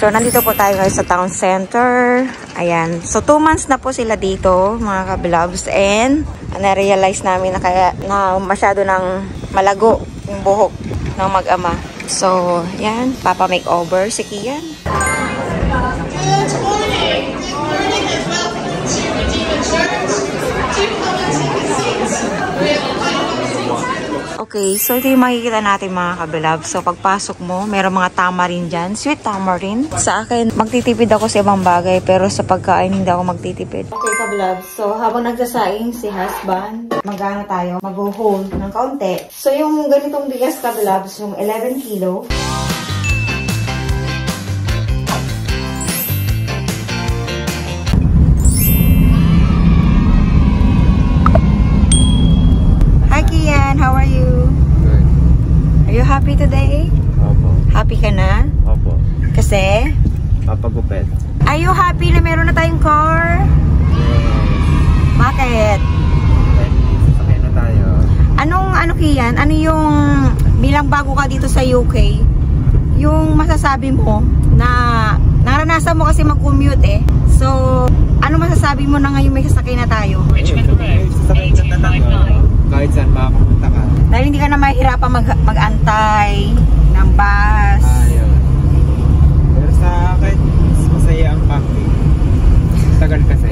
So, nandito po tayo guys sa town center. Ayan. So, 2 months na po sila dito, mga kabilabs. And, na-realize namin na kaya na masyado ng malago yung buhok ng mag-ama. So, yan. Papa-makeover si Kian. Good morning. Good morning and welcome to Redeem Insurance. 2 policy seats. We have a Okay, so ito yung makikita natin mga kabilab. So pagpasok mo, meron mga tamarind dyan. Sweet tamarind. Sa akin, magtitipid ako sa ibang bagay. Pero sa pagkain, hindi ako magtitipid. Okay kabilab, so habang nagsasaing si husband, mag-ano tayo? Mag-hold ng kaunti. So yung ganitong bigas kabilab, yung 11 kilo. How are you? Good. Are you happy today? Opo. Happy ka na? Opo. Kasi? Papagupit. Are you happy na meron na tayong car? Yes. Bakit? Sasakay na tayo. Ano Kian? Ano yung bilang bago ka dito sa UK? Yung masasabi mo na naranasan mo kasi mag-commute eh. So, ano masasabi mo na ngayon may sasakay na tayo? Richmond Road, 8259. Kahit saan makapunta ka. Dahil hindi ka na mahirapan mag-antay ng bus. Ayun. Pero sa akin, mas masaya ang camping. Tagal kasi.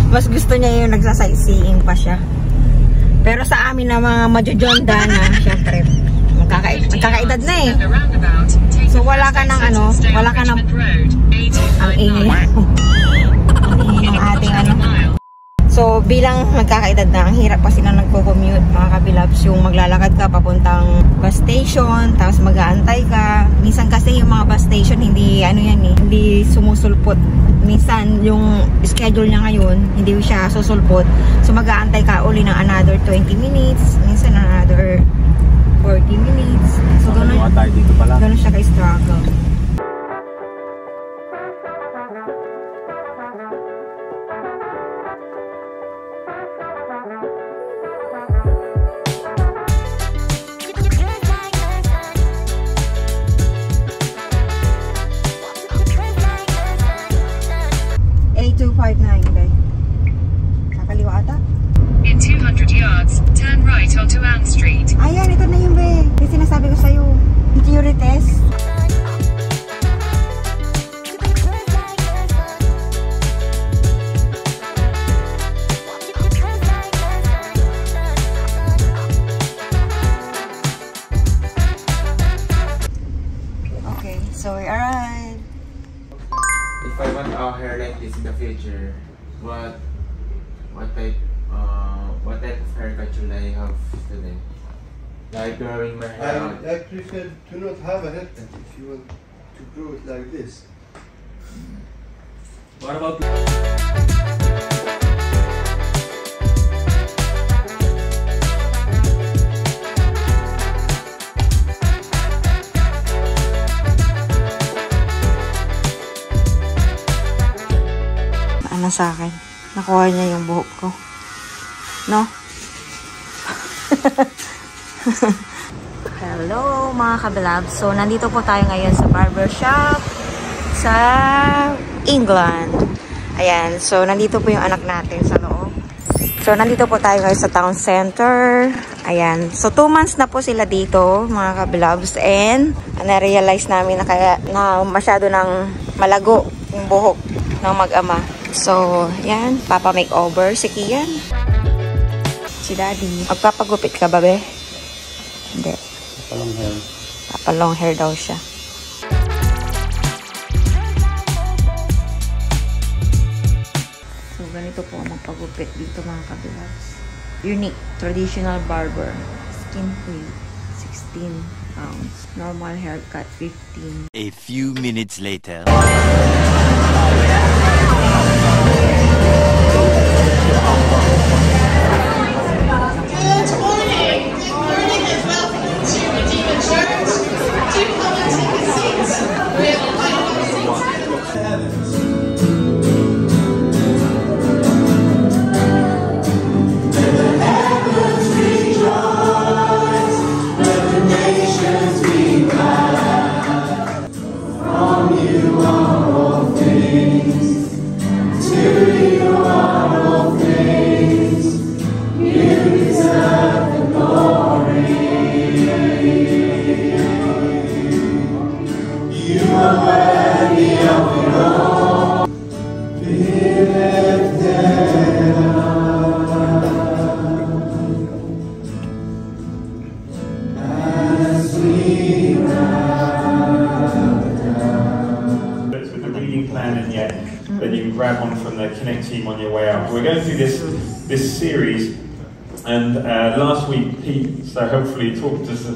Mas gusto niya yung nagsasightseeing pa siya. Pero sa amin na mga majojonda na, syempre, magkakaedad na eh. So wala ka ng wala ka ng ang ingay. Ang ingay ng ating So, bilang magkakaedad na, ang hirap kasi na nagko-commute, mga kabilabs, yung maglalakad ka papuntang bus station, tapos mag-aantay ka. Minsan kasi yung mga bus station, hindi, hindi sumusulpot. Minsan, yung schedule niya ngayon, hindi siya susulpot. So, mag-aantay ka uli ng another 20 minutes, minsan another 40 minutes. So, ganun siya ka-struggle. In 200 yards, turn right onto Ann Street. Ayan, ito na yung be. Yung sinasabi ko sa'yo. Theory test. Okay, so we arrived. If I want a hair like this in the future, what type of haircut should I have today? Like growing my hair out. I prefer to not have a haircut if you want to grow it like this. What about Ano sa akin? Nakuha niya yung buhok ko. No? Hello mga kabilab. So, nandito po tayo ngayon sa barbershop sa England. Ayan. So, nandito po yung anak natin sa loob. So, nandito po tayo ngayon sa town center. Ayan. So, 2 months na po sila dito, mga kabilabs. And, na-realize namin na kaya na masyado ng malago yung buhok ng mag-ama. So, yan. Papa-makeover si Kian. Si Daddy. Magpapagupit ka ba, be? Hindi. Long hair. Papa-long hair daw siya. So, ganito po magpagupit dito mga kabilabs. Unique. Traditional barber. Skin free. 16 pounds. Normal haircut. 15. A few minutes later. Good morning. Good morning and welcome to Redeem Insurance. 2 policy seats. We have a Then you can grab one from the Connect team on your way out. We're going through this series, and last week Pete so hopefully talked to us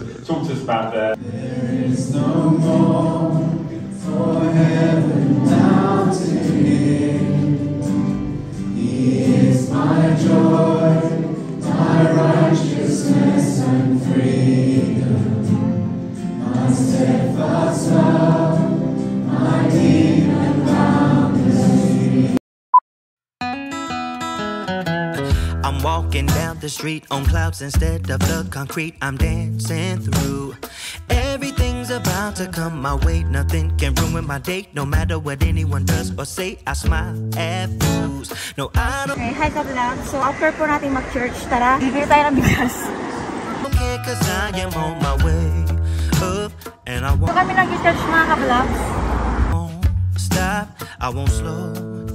about the. There is no more for heaven down to him. He is my joy, my righteousness and freedom, my steadfast love, my deep and boundless. I'm walking down the street on clouds instead of the concrete I'm dancing through. Everything's about to come my way, nothing can ruin my day. No matter what anyone does or say, I smile at fools. No, I don't. Okay, hi ka-vlog. So after po natin mag-church, tara, bibili tayo ng bigas. care 'cause I am on my way up and I won't. So kami nag-church mga ka-vlog. Stop, I won't slow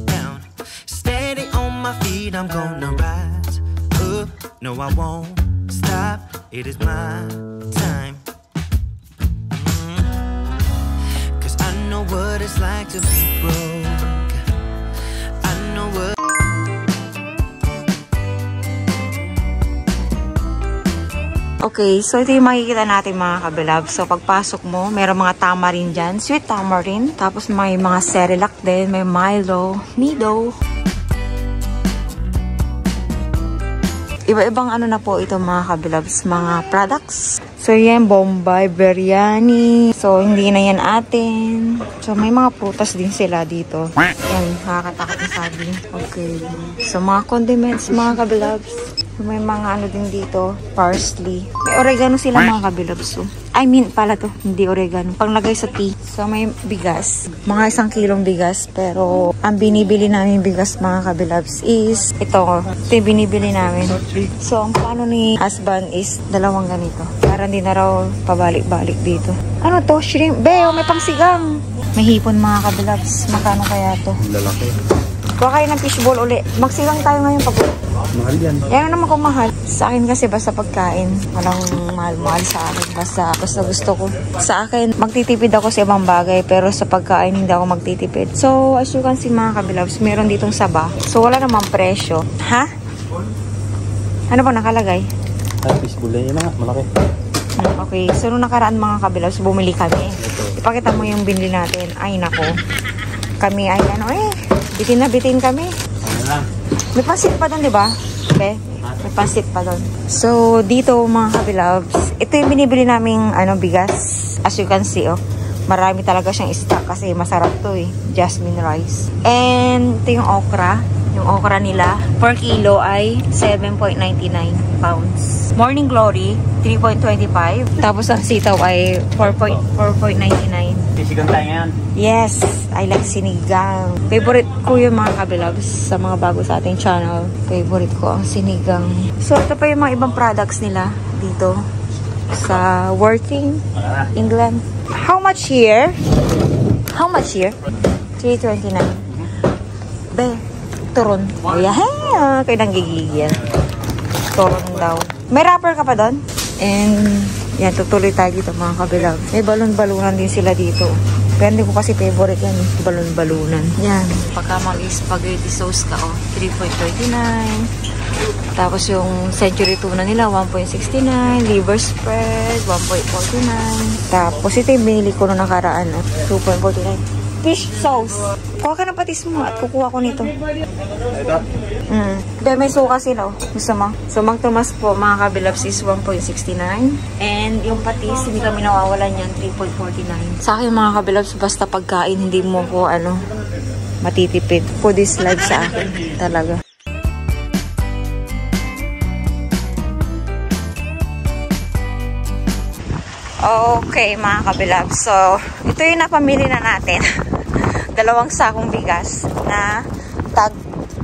down. Steady on my feet, I'm gonna rise up. No, I won't stop. It is my time. 'Cause I know what it's like to be broke. I know what. Okay, so ito yung makikita natin mga kabilab. So pagpasok mo, mayroong mga tamarind dyan. Sweet tamarind. Tapos may mga Cerelac din. May Milo, Nido. Iba-ibang ano na po ito mga kabilabs, mga products. So yan, Bombay, Biryani. So hindi na yan atin. So may mga prutas din sila dito. Yan, nakakatakot na sabi. Okay. So mga condiments mga kabilabs. So, may mga ano din dito, parsley. May oregano sila mga kabilabs. So, I mean pala to, hindi oregano. Panglagay sa tea. So may bigas. Mga 1 kilong bigas. Pero ang binibili namin bigas mga kabilabs is ito. Ito yung binibili namin. So ang plano ni husband is 2 ganito. Para hindi na raw pabalik-balik dito. Ano to? Shrimp. Beo, may pangsigang. May hipon mga kabilabs. Magkano kaya to? Lalaki. Kuha kayo ng fishball uli. Magsigang tayo ngayon pag Mahal yan. yan naman kung mahal. Sa akin kasi basta pagkain. Walang mahal-mahal sa akin. Basta gusto ko. Sa akin, magtitipid ako sa ibang bagay. Pero sa pagkain, hindi ako magtitipid. So, as you can see mga kabilabs, meron ditong saba. So, wala namang presyo. Ha? Ano ba nakalagay? Fishbowl yan mga malaki. Okay. So, nung nakaraan mga kabilabs, bumili kami. Ipakita mo yung binili natin. Ay, nako. Kami ay ano bitin na bitin kami. Ano lang? May pansit pa doon, di ba? Okay. May pansit pa doon. So, dito mga kabilabs, ito yung binibili naming bigas. As you can see, marami talaga siyang stock kasi masarap to Jasmine rice. And ito yung okra. Yung okra nila, per kilo ay 7.99 pounds. Morning Glory, 3.25. Tapos ang sitaw ay 4.99. Sisigang tayo ngayon. Yes, I like sinigang. Favorite ko yung mga kabilabs sa mga bago sa ating channel. Favorite ko ang sinigang. So, ito pa yung mga ibang products nila dito sa Worthing, England. How much here? How much here? 3.29. Be, turon. Oh, yeah. Kayo nang gigigil. Turon daw. May wrapper ka pa doon? And, yan, tutuloy tayo dito mga kabilab. May balon-balunan din sila dito. Pero hindi ko kasi favorite yan, balon-balunan. Yan. Pagka mag-spaghetti sauce ka, 3.29. Tapos yung century tuna nila, 1.69. Liver spread, 1.49. Tapos ito yung binili ko nung nakaraan, 2.49. Fish sauce. Kuha ka ng patis mo at kukuha ko nito. Ito? Dahil may suka sila. Gusto mo? So, Mang Tomas po, mga kabilabs is 1.69. And yung patis, hindi kami nawawalan yan, 3.49. Sa akin, mga kabilabs, basta pagkain, hindi mo ko, matitipid. Food is life sa akin. Talaga. Okay, mga kabilab. So, ito yung napamili na natin. 2 sakong bigas na tag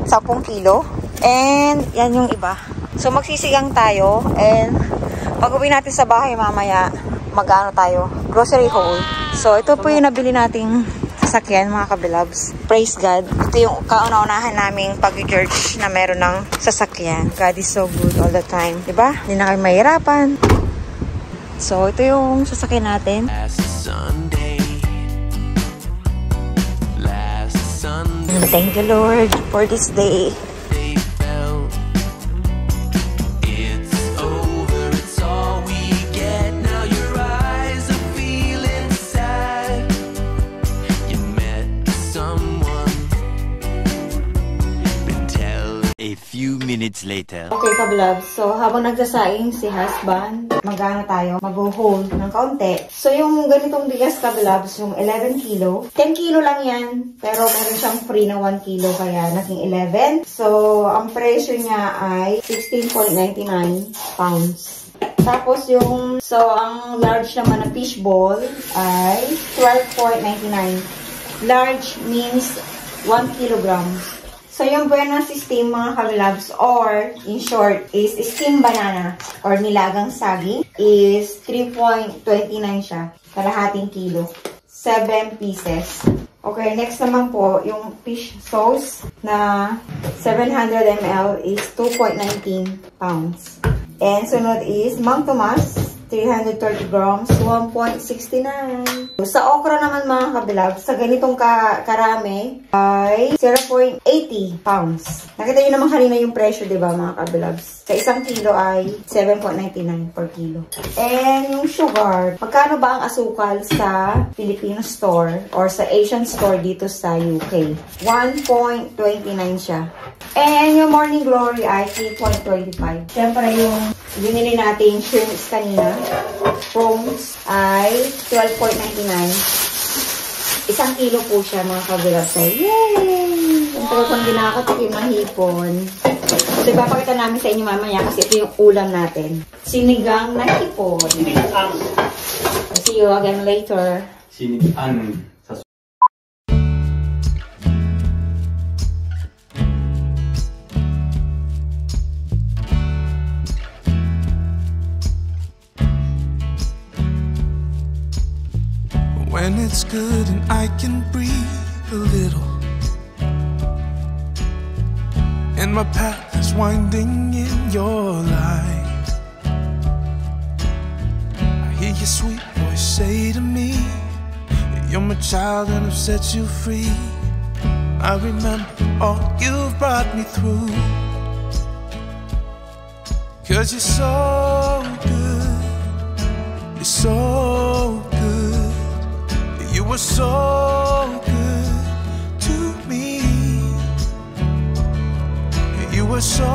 10 kilo. And, yan yung iba. So, magsisigang tayo. And, pag uwi natin sa bahay mamaya, mag-ano tayo? Grocery haul. So, ito po yung nabili nating sasakyan, mga kabilabs. Praise God. Ito yung kauna-unahan naming pag-church na meron ng sasakyan. God is so good all the time. Diba? Hindi na kayo mahirapan. So, ito yung sasakyan natin. Last Sunday. Thank you, Lord, for this day. A few minutes later. Okay, kablabs. So, habang nagsasaing si husband, tayo, mag-hold ng kaunti. So, yung ganitong bigas, kablabs, yung 11 kilo. 10 kilo lang yan, pero meron siyang free na 1 kilo, kaya naging 11. So, ang presyo niya ay 16.99 pounds. Tapos ang large naman na fishball ay 12.99. Large means 1 kilograms. So, yung Buena Steam, mga kabilabs, or in short, is steam banana or nilagang saging is 3.29 siya. Kalahating kilo. 7 pieces. Okay, next naman po, yung fish sauce na 700 ml is 2.19 pounds. And sunod is Mang Tomas, 330 grams, 1.69. Sa okra naman, mga kabilabs, sa ganitong karami ay 0.80 pounds. Nakita nyo naman kanina yung presyo, diba, mga kabilabs? Sa 1 kilo ay 7.99 per kilo. And yung sugar, magkano ba ang asukal sa Filipino store or sa Asian store dito sa UK? 1.29 siya. And yung Morning Glory ay 3.25. Siyempre yung binili natin shrimps kanina, prawns ay 12.99. 1 kilo po siya, mga kabilabs. So, yay! Ang tagal pang ginakatikim ng hipon. So, ipapakita namin sa inyo mamaya kasi ito yung ulam natin. Sinigang na hipon. See you again later. Sinigang sa when it's good and I can breathe a little, and my path is winding in your light. I hear your sweet voice say to me, you're my child and I've set you free. I remember all you've brought me through, 'cause you're so good, you're so good. You were so good to me. You were so